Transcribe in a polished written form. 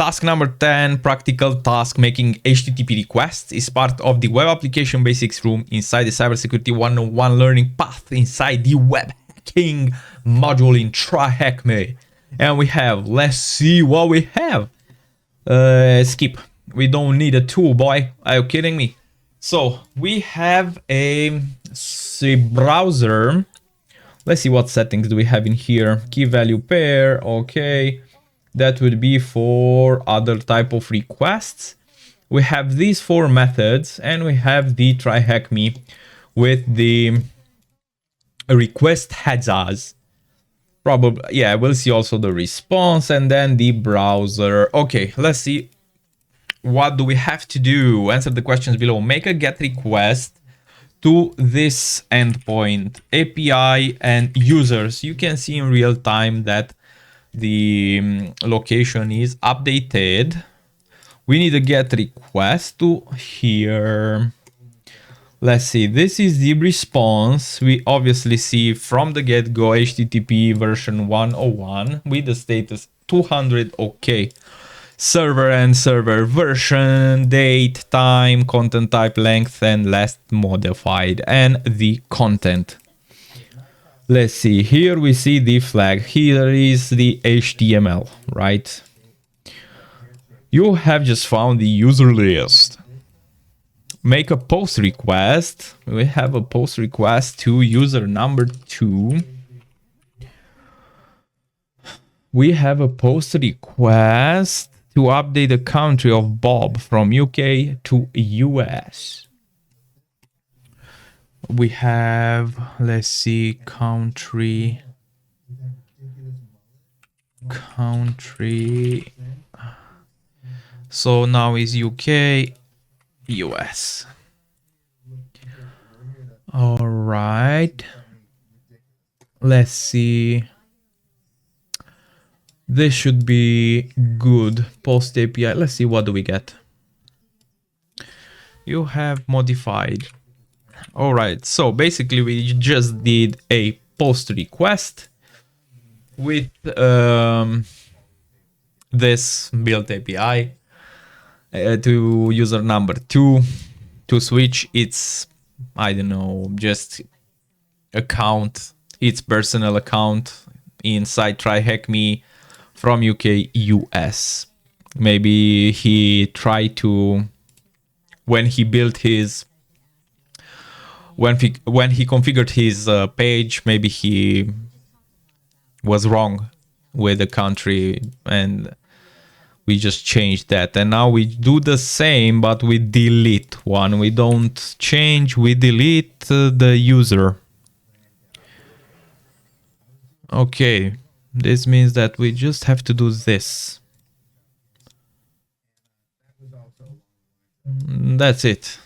task number 10, practical task making HTTP requests, is part of the Web Application Basics room inside the Cybersecurity 101 learning path inside the Web Hacking module in Try Hack Me. And we have, let's see what we have. Skip. We don't need a tool, boy. Are you kidding me? So we have a browser. Let's see what settings do we have in here. Key value pair. Okay. That would be for other type of requests. We have these 4 methods, and we have the try hack me with the request headers. Probably, yeah, we'll see also the response and then the browser. Okay, let's see. What do we have to do? Answer the questions below. Make a GET request to this endpoint, API and users. You can see in real time that the location is updated. We need a GET request to here. Let's see, this is the response. We obviously see from the get-go HTTP version 101 with the status 200. Okay. Server and server version, date, time, content type, length, and last modified, and the content. Let's see, here we see the flag. Here is the HTML, right? You have just found the user list. Make a post request. We have a post request to user number 2. We have a post request to update the country of Bob from UK to US. We have, let's see, country. So now is UK, US. All right. Let's see. This should be good. Post API. Let's see, what do we get? You have modified. All right. So basically, we just did a post request with this build API to user number 2 to switch its, I don't know, just account, its personal account inside Try Hack Me from UK, US. Maybe he tried to, when he built his, when he configured his page, maybe he was wrong with the country, and we just changed that. And now we do the same, but we delete one. We don't change, we delete the user. Okay. This means that we just have to do this. That's it.